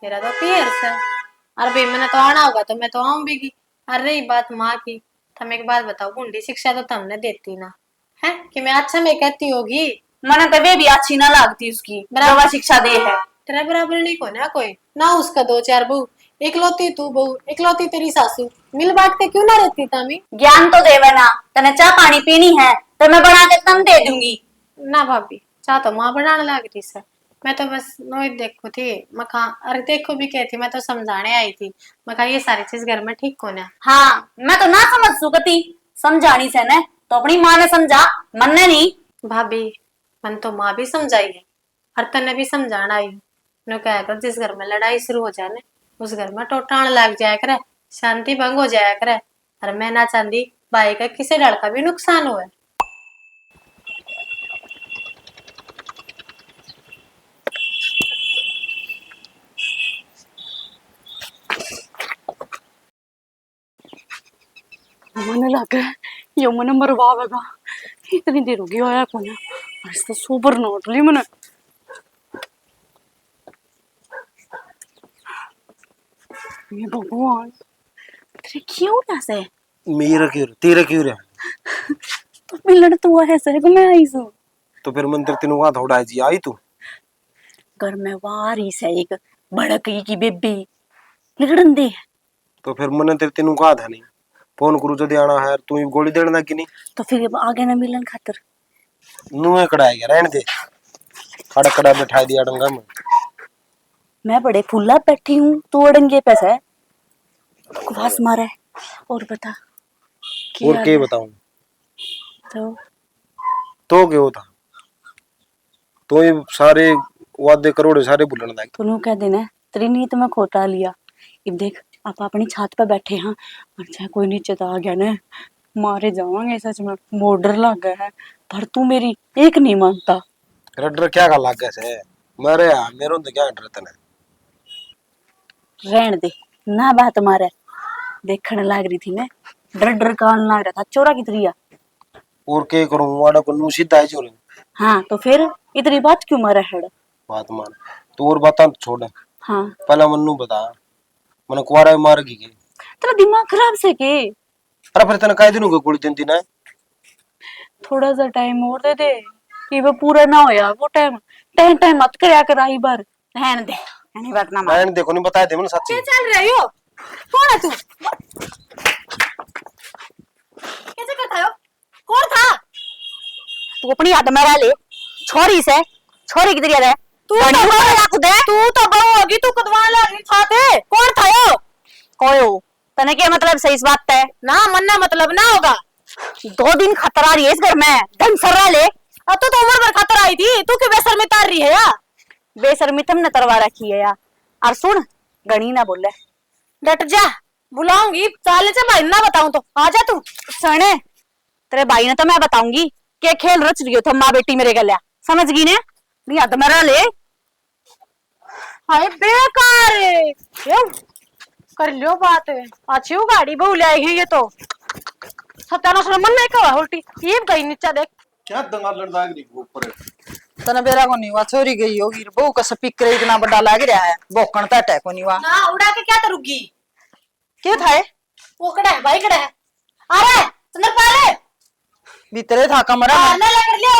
मेरा तो पियर से और भाई मैंने तो आना होगा तो मैं तो आऊं भी की। और रही बात माँ की तुम एक बात बताओ गुंडी शिक्षा तो तुमने देती ना है कि मैं अच्छा मैं कहती होगी मने तो वे भी अच्छी ना लगती उसकी बराबर शिक्षा दे है। तेरा बराबर नहीं को ना कोई ना उसका 2-4 बहू इकलौती तू बहू इकलौती तेरी सासू मिल बांट के क्यों ना रहती तामी। ज्ञान तो देवे ना तने चाह पानी पीनी है तो मैं बना के तम दे दूंगी। ना भाभी चाह तो माँ बनाने लग रही सर मैं तो बस नोई देखो थी मखा अरे देखो भी कहती मैं तो समझाने आई थी मखा ये सारी चीज घर में ठीक को ना। हाँ मैं तो ना समझ सुकती समझानी से ने तो अपनी माँ ने समझा मन ने नहीं। भाभी मन तो माँ भी समझाई है और तने भी समझाना आई नो क्या कर जिस घर में लड़ाई शुरू हो जाए उस घर में टोटान लग जाया करे शांति भंग हो जाया करे और मैं ना चाहती भाई का किसी डर का भी नुकसान हुए। मन लगे यो मन मरवावेगा इतनी देर होगी आया कौन आज तो सुपर नोट ली मैंने। ये भगवान तेरे क्यों ऐसे मेरा क्यों तेरा क्यों रहा? तो मिलन तू ऐसे को मैं आई सू तो फिर मंदिर तीनों का थोड़ा जी आई तू घर में वारी से एक भड़क की बेबी लिगड़न दे तो फिर मन तेरे तीनों का था नहीं फोन करू जदि आना है तू ही गोली देना कि नहीं तो फिर आगे ना मिलन खातर नुए कड़ाई गया रहने दे खड़ा खड़ा बैठा दिया डंगा में। मैं बड़े फूला बैठी हूँ तू अड़ंगे पैसे बकवास मारे और बता और क्या बताऊं तो क्या होता तो ये सारे वादे करोड़े सारे भूलने लगे तू कह देना तेरी नीयत में खोटा लिया। अब देख आप अपनी छत पे बैठे हैं और चाहे कोई नीचे तो आ गया ना मारे जावांगे सच में बॉर्डर लग गया है पर तू मेरी एक नहीं मानता। डर क्या का लाग से मेरे मेरो तो क्या डर तने रहन दे ना बात मारे देखने लाग रही थी मैं डर डर कान लाग रहा था चोरा की तरिया और के करूं वाड़ा को नु सीधा है चोरे। हाँ तो फिर इतनी बात क्यों मारे हेड बात मान तू और बात छोड़ हाँ पहले मन्नू बता मन कुआरा मार गई तेरा दिमाग खराब से के अरे फिर तने काहे दिनों को गोली दिन दिन है थोड़ा सा टाइम और दे दे कि वो पूरा ना होया वो टाइम टाइम टाइम मत करया कर आई बार रहन दे यानी बात ना मान मैं देखो नहीं बताया दे मन सच्ची चल रही हो कौन है तू तू अपनी हद में रह ले। छोरी से छोरी किधर है तू तो बहू होगी तू कदवा लगी खाते कौन था यो कोयो तने क्या मतलब सही इस बात है ना मन्ना मतलब ना होगा 2 दिन खतरा रही है इस घर में ढंग से रह ले। अब तो उम्र भर खतरा आई थी तू क्यों बेशर्मी तार रही है या बेशर्मी तुमने तरवा रखी है या। और सुन गणी ना बोले डट जा बुलाऊंगी चाले से भाई ना बताऊं तो आ जा तू सने तेरे भाई ने तो मैं बताऊंगी क्या खेल रच रही हो तुम माँ बेटी मेरे गल्या समझ गई ने नहीं हद में रह ले। हाय बेकार क्यों कर लियो बात अच्छी हो गाड़ी बहु ले आई है ये तो सत्यानाश मन नहीं कहा उल्टी ये गई नीचा देख क्या दंगा लड़दा गई ऊपर तने बेरा को नहीं हुआ छोरी गई होगी बहू का स्पीकर इतना बड़ा लग रहा है बोकण तट है को नहीं हुआ ना उड़ा के क्या करूंगी क्या था वो कड़ा है भाई कड़ा है अरे सुंदर पाले भीतरे था कमरा में ना लेकर लियो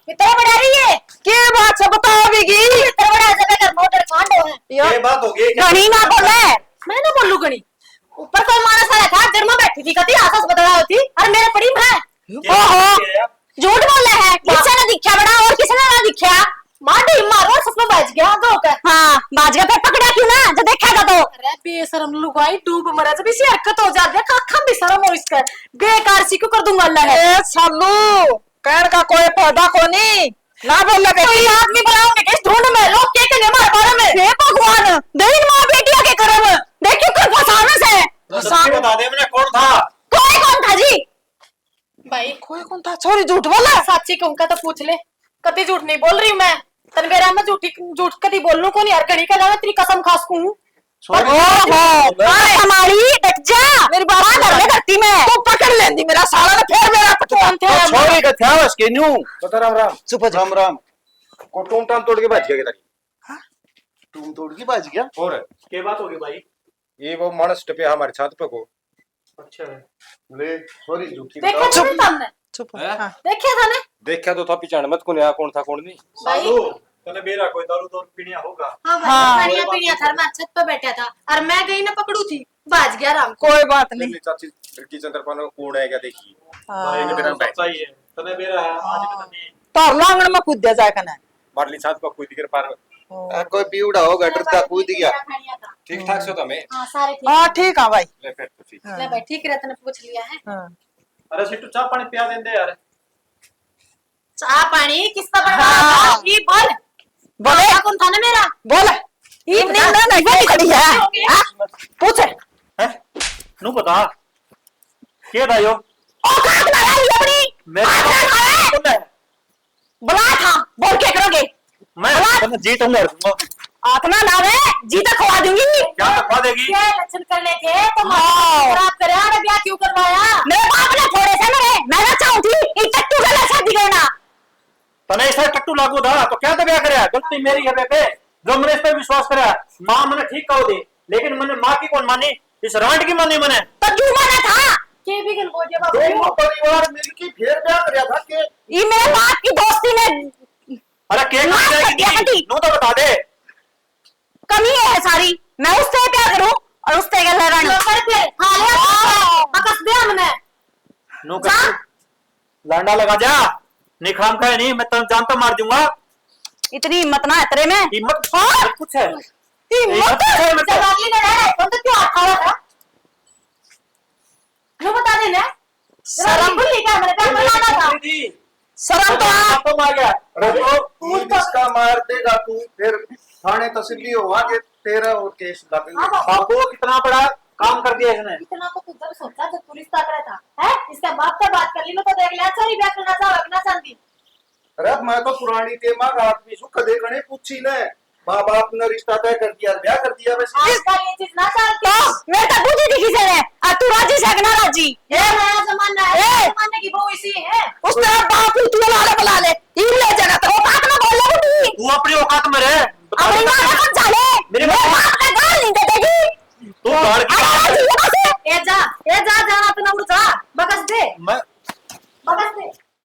इतना बड़ा रही है के बात से बताओ बीगी इतना बड़ा जगह का मोटर कांड है ये बात हो गई क्या गणी ना बोले मैं ना बोलूं गणी ऊपर कोई मानस आया था घर में बैठी थी कती आसस बदला होती और मेरे पड़ी में ओहो झूठ बोल रहे हैं किसने ना दिखा बड़ा और किसने ना दिखा माटी मारो सच में बच गया तो क्या हां बच गया फिर पकड़ा क्यों ना जो देखा तो अरे बेशरम लुगाई डूब मरा जब इसी हरकत हो जाती है कखम भी शर्म हो इसका बेकार सी क्यों कर दूंगा अल्लाह है ए सालू कहन का कोई पौधा कोनी ना बोल लगे कोई आदमी बनाओगे किस ढूंढ में लोग क्या कहने हमारे बारे में हे भगवान देख मां बेटिया के करम देखियो कर फसाने से बता दे मैंने कौन था कोई कौन था जी भाई कोई कौन था छोरी झूठ बोला साची कहूंगा तो पूछ ले कभी झूठ नहीं बोल रही हूँ मैं तन मेरा मैं झूठ कभी बोलूं को नहीं यार घड़ी का जाना तेरी कसम खास को हूँ हमारी डट जा मेरी बात कर ले धरती में तू पकड़ लेंदी मेरा साला ने फिर मेरा पकड़ छोरी का था उसके न्यू बता राम राम चुप हो जा राम राम को टूम टाम तोड़ के भाज गया तारी तुम तोड़ की बाज गया और क्या बात होगी भाई ये वो मानस टपे हमारे छत पे को अच्छा है ले छोरी झूठी देखा बताओ था तुमने चुप हो। हैं? हाँ। देखा था ने देखा तो था पहचान मत को नया कौन था कौन नहीं भाई तने मेरा कोई दारू तो पीनिया होगा हाँ हाँ। भाई पीनिया था मैं छत पे बैठा था और मैं गई ना पकड़ू थी बाज गया राम कोई बात नहीं नहीं चाची लड़की चंद्रपाल को कौन है क्या देखी हाँ। भाई ने मेरा बैठ सही है तने मेरा है आज भी तने तो लांगण में कूद जाए कने मारली छत पे कोई दिखर पार कोई बीवड़ा होगा डरता कूद गया ठीक ठाक से तो मैं हाँ सारे ठीक हाँ ठीक है भाई ले फिर तो ठीक ले भाई ठीक रहता ने पूछ लिया है हाँ। अरे सिट्टू चाय पानी पिया देंदे यार चाह पानी किसका हाँ। बनवा ये बोल बोले बोले कौन था ना मेरा बोले इतनी ना नहीं खड़ी है हाँ? पूछे हैं नु बता क्या था यो औकात ना रही अपनी मैं बुला था बोल के करोगे मैं तने जीत हूं मर दूंगा आत्मा ना रे जीता खवा दूंगी क्या खा देगी क्या लक्षण कर लेके तो हाँ। खराब करे अरे ब्याह क्यों करवाया मेरे बाप ने थोड़े से मेरे मैं ना चाहती इन टट्टू का शादी करना तने ऐसा टट्टू लागू था तो क्या तो क्या करे गलती मेरी है बेटे जो मैंने इस पे विश्वास करा मां मैंने ठीक कहो दी लेकिन मैंने मां की कौन मानी इस रांड की मानी मैंने तो क्यों माना था के भी गल बोलिए दोनों बाबू परिवार मिलके फिर ब्याह करया था के ये मेरे बाप की दोस्ती ने अरे केक मां जाएगी कर दिया नहीं नु तो बता दे कमी है सारी मैं उससे प्यार करूं और उससे क्या लड़ाई कर दे हां ले बकस दे हमने नु कर लांडा लगा जा निखाम का है नहीं मैं तो जानता मार दूंगा इतनी हिम्मत ना है तेरे में हिम्मत हाँ? कुछ है हिम्मत है मेरे को। जवानी लड़ा है कौन तो क्यों आता हुआ था जो बता देना शर्म भूल गया मैंने क्या बनाना था शर्म तो आ आपको मार गया तू इसका मार देगा तू फिर थाने तस्ली होगा कि तेरा और केस लगेगा हाँ, बाबू। बाबू कितना बड़ा काम कर दिया इसने इतना तो जब सोचा जब पुलिस तक रहा था है इसका बाप से बात कर ली मैं तो देख लिया सॉरी ब्याह करना चाहो ना चाहती अरे मैं तो पुरानी टेमा का आदमी सुख देखने पूछी ने माँ बाप ने रिश्ता तय कर दिया ब्याह कर दिया वैसे आजकल ये चीज ना चाहती तो मैं तो बुद्धि दिखी से है और तू राजी से ना राजी ये नया जमाना है ए! जमाने की बहू इसी है उस तरह बाप तू बुला ले इन ले जाना तो औकात में बोल ले बुद्धि तू अपनी औकात में रह अपनी मां का कौन जाने मेरे मेरे बाप ने गाल नहीं दे देगी तू बाहर की अरे राजी है बस ए जा जाना तो ना उड़ जा बकस दे मैं बकस दे